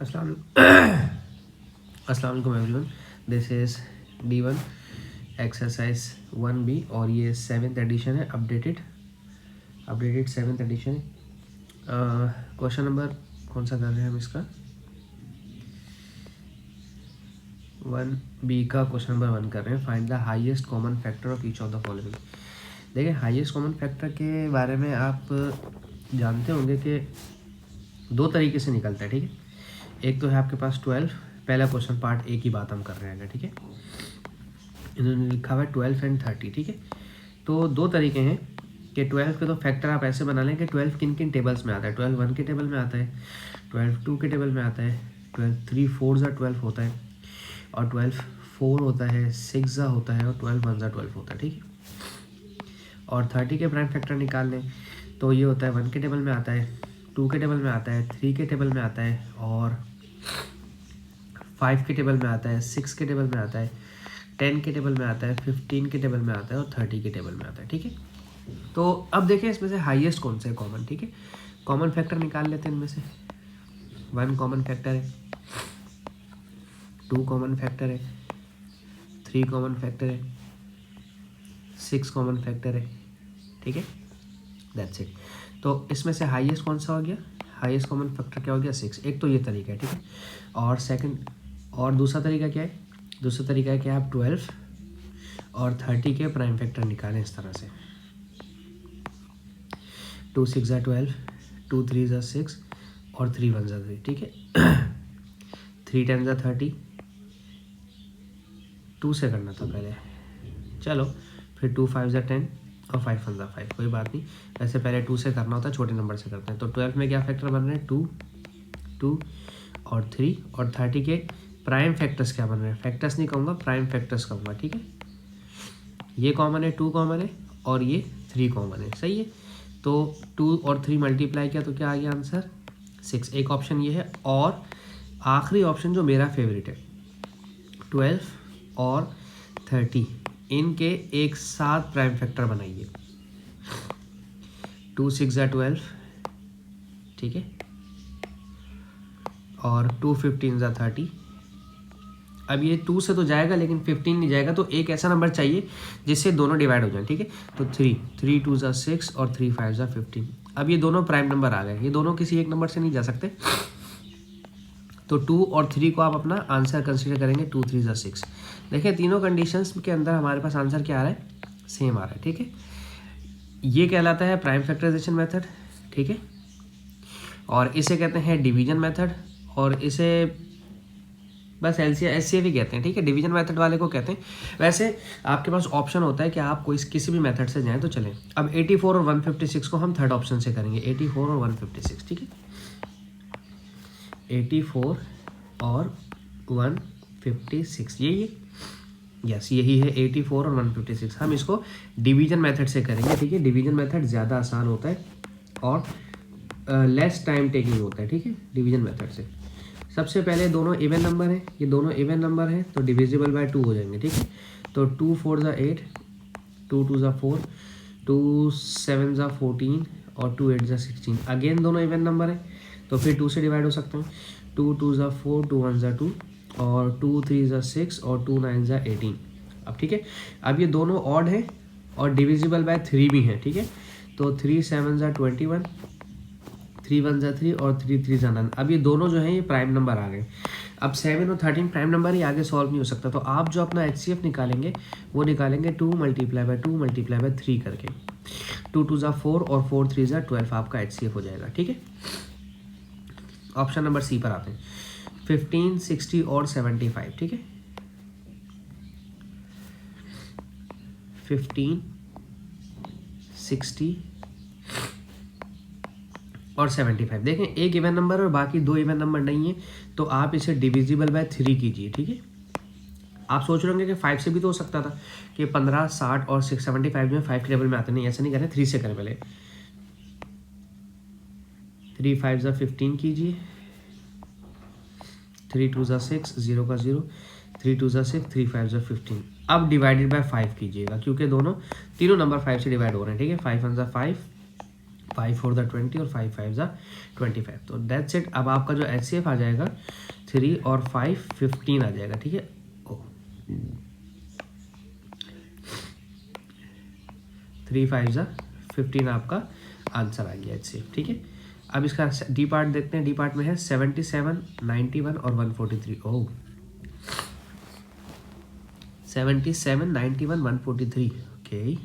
अस्सलाम वालेकुम everyone, this is D1 exercise 1B और ये 7th एडिशन है, अपडेटेड 7th एडिशन है। क्वेश्चन नंबर कौन सा कर रहे हैं हम इसका? 1B का क्वेश्चन नंबर 1 कर रहे हैं। Find the highest common factor of each of the following. देखिए, हाईएस्ट कॉमन फैक्टर के बारे में आप जानते होंगे कि दो तरीके से निकलता है, ठीक है। एक तो है आपके पास 12, पहला क्वेश्चन पार्ट ए की बात हम कर रहे हैं, ठीक है। इन्होंने लिखा हुआ है 12 एंड 30, ठीक है। तो दो तरीके हैं कि 12 के तो फैक्टर आप ऐसे बना लें कि 12 किन किन टेबल्स में आता है। 12 1 के टेबल में आता है, 12 2 के टेबल में आता है, 12 3 4 ज़ा 12 होता है, और 12 4 होता है, 6 ज़ा होता है, और 12 1 ज़ा 12 होता है, ठीक है। और 30 के प्राइम फैक्टर निकाल लें तो ये होता है 1 के टेबल में आता है, 2 के टेबल में आता है, 3 के टेबल में आता है, और 5 के टेबल में आता है, 6 के टेबल में आता है, 10 के टेबल में आता है, 15 के टेबल में आता है, और 30 के टेबल में आता है, ठीक है। तो अब देखें इसमें से हाईएस्ट कौन सा है कॉमन, ठीक है। कॉमन फैक्टर निकाल लेते हैं इनमें से। 1 कॉमन फैक्टर है, 2 कॉमन फैक्टर है, 3 कॉमन फैक्टर है, 6 कॉमन फैक्टर है, ठीक है। That's it. तो इसमें से हाईएस्ट कौन सा हो गया? हाईएस्ट कॉमन फैक्टर क्या हो गया? 6। एक तो ये तरीका है, ठीक है। और सेकंड, और दूसरा तरीका क्या है? दूसरा तरीका है कि आप 12 और 30 के प्राइम फैक्टर निकालें इस तरह से। 2 6 ज़ा 12, 2 3 ज़ा 6, और 3 1 ज़ा 3, ठीक है। 3 10 ज़ा 30, 2 से करना था पहले, चलो फिर 2 5 ज़ा 10, और 5 1 ज़ा 5, कोई बात नहीं। वैसे पहले 2 से करना होता है, छोटे नंबर से करते हैं। तो 12 में क्या फैक्टर बन रहे हैं? 2 2 और 3, और 30 के प्राइम फैक्टर्स क्या बन रहे हैं? फैक्टर्स नहीं कहूँगा, प्राइम फैक्टर्स कहूँगा, ठीक है। ये कॉमन है, 2 कॉमन है, और ये 3 कॉमन है, सही है। तो 2 और 3 मल्टीप्लाई किया तो क्या आ गया आंसर? 6। एक ऑप्शन ये है, और आखिरी ऑप्शन जो मेरा फेवरेट है, 12 और 30 इनके एक साथ प्राइम फैक्टर बनाइए। 2 6 ज़ा 12, ठीक है, और 2 15 ज़ा 30। अब ये 2 से तो जाएगा लेकिन 15 नहीं जाएगा, तो एक ऐसा नंबर चाहिए जिससे दोनों डिवाइड हो जाए, ठीक है। तो 3 2 ज़ा 6, और 3 5 ज़ा 15। अब ये दोनों प्राइम नंबर आ गए, ये दोनों किसी एक नंबर से नहीं जा सकते। तो 2 और 3 को आप अपना आंसर कंसीडर करेंगे। 2 3 ज़ा 6। देखिए, तीनों कंडीशंस के अंदर हमारे पास आंसर क्या आ रहा है? सेम आ रहा है, ठीक है। ये कहलाता है प्राइम फैक्टराइजेशन मेथड, ठीक है। और इसे कहते हैं डिवीजन मेथड, और इसे बस एलसीएम ही कहते हैं, ठीक है। डिवीजन मेथड वाले को कहते हैं। वैसे आपके पास ऑप्शन होता है कि आप कोई किसी भी मेथड से जाएं तो चलें। अब 84 और 156 को हम थर्ड ऑप्शन से करेंगे। 84 और 156, ठीक है। 84 और 156, यही यस, यही है 84 और 156। हम इसको डिवीजन मेथड से करेंगे, ठीक है। डिवीजन मेथड ज़्यादा आसान होता है और लेस टाइम टेकिंग होता है, ठीक है, डिवीजन मेथड से। सबसे पहले दोनों इवन नंबर हैं, ये दोनों इवन नंबर हैं, तो डिविजिबल बाय 2 हो जाएंगे, ठीक है। तो 2 4 ज़ा 8, 2 2 ज़ा 4, 2 7 ज़ा 14, और 2 8 ज़ा 16। अगेन दोनों इवन नंबर हैं, तो फिर 2 से डिवाइड हो सकते हैं। 2 2 ज़ा 4, 2 1 ज़ा 2, और 2 3 ज़ा 6, और 2 9 ज़ा 18। अब ठीक है, अब ये दोनों ऑड हैं और डिविजिबल बाय 3 भी हैं, ठीक है। तो 3 7 ज़ा 21, 3 1 ज़ा 3, और 3 3 ज़ा 9। अब ये दोनों जो हैं ये प्राइम नंबर आ गए। अब 7 और 13 प्राइम नंबर ही, आगे सॉल्व नहीं हो सकता। तो आप जो अपना HCF निकालेंगे वो निकालेंगे 2 मल्टीप्लाई बाय 2 मल्टीप्लाई बाय 3 करके। 2 2 ज़ा 4, और 4 3 ज़ा 12 आपका HCF हो जाएगा, ठीक है। ऑप्शन नंबर सी पर आते हैं। 15 60 और 75, ठीक है। 15 60 और 75। देखें, एक इवन नंबर और बाकी 2 इवन नंबर नहीं है, तो आप इसे डिविजिबल बाय 3 कीजिए, ठीक है। आप सोच रहे होंगे कि 5 से भी तो हो सकता था कि 15 60 और 75 जो है 5 के टेबल में आते। नहीं, ऐसा नहीं करें, 3 से करें पहले। 3 5 ज़ा 15 कीजिए, 3 2 ज़ा 6, 0 का 0, 3 2 ज़ा 6, 3 5 ज़ा 15। अब डिवाइडेड बाय 5 कीजिएगा, क्योंकि तीनों नंबर 5 से डिवाइड हो रहे हैं, ठीक है। 5 1 ज़ा 5, 5 4 ज़ा 20 और 5 5 ज़ा 25। तो दैट्स इट। अब आपका जो HCF आ जाएगा 3 और 5 15 आ जाएगा, ठीक है। 3 5 ज़ा 15 आपका आंसर आ गया HCF, ठीक है। अब इसका डी पार्ट देखते हैं। डी पार्ट में है 77 91 और 143। ओह 77 91 143, ओके।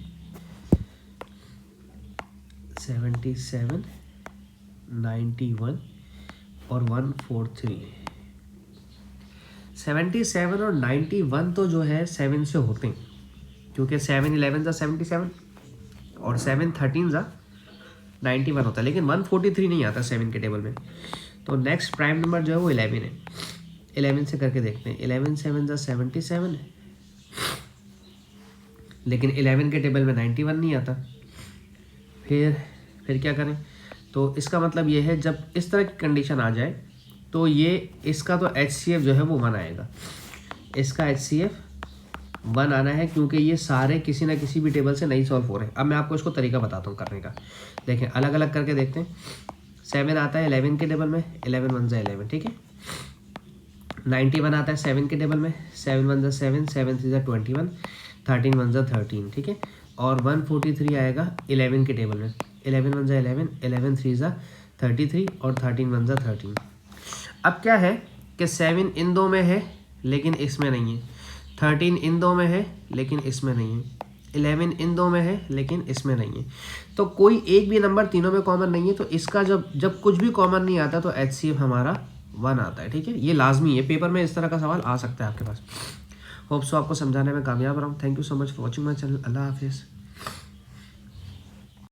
77 91 और 143। 77 और 91 तो जो है 7 से होते हैं, क्योंकि 7 11 ज़ा 77 और 7 13 ज़ा 91 होता है, लेकिन 143 नहीं आता 7 के टेबल में। तो नेक्स्ट प्राइम नंबर जो है वो 11 है। 11 से करके देखते हैं। 11 7 ज़ा 77 है, लेकिन 11 के टेबल में 91 नहीं आता। फिर क्या करें? तो इसका मतलब ये है, जब इस तरह की कंडीशन आ जाए तो ये इसका तो HCF जो है वो 1 आएगा। इसका HCF 1 आना है, क्योंकि ये सारे किसी ना किसी भी टेबल से नहीं सॉल्व हो रहे हैं। अब मैं आपको इसको तरीका बताता हूँ करने का। देखें, अलग अलग करके देखते हैं। 7 आता है 11 के टेबल में, 11 1 ज़ा 11, ठीक है। 91 आता है 7 के टेबल में, 7 1 ज़ा 7, 7 3 ज़ा 21, 13 1 ज़ा 13, ठीक है। और 143 आएगा 11 के टेबल में, 11 1 ज़ा 11, 11 3 ज़ा 33 और 13 1 ज़ा 13। अब क्या है कि 7 इन दो में है लेकिन इसमें नहीं है, 13 इन दो में है लेकिन इसमें नहीं है, 11 इन दो में है लेकिन इसमें नहीं है। तो कोई एक भी नंबर तीनों में कॉमन नहीं है। तो इसका जब कुछ भी कॉमन नहीं आता तो HCF हमारा 1 आता है, ठीक है। ये लाजमी है, पेपर में इस तरह का सवाल आ सकता है आपके पास। होप सो आपको समझाने में कामयाब रहा हूँ। Thank you so much for watching my channel. अल्लाह हाफिज़।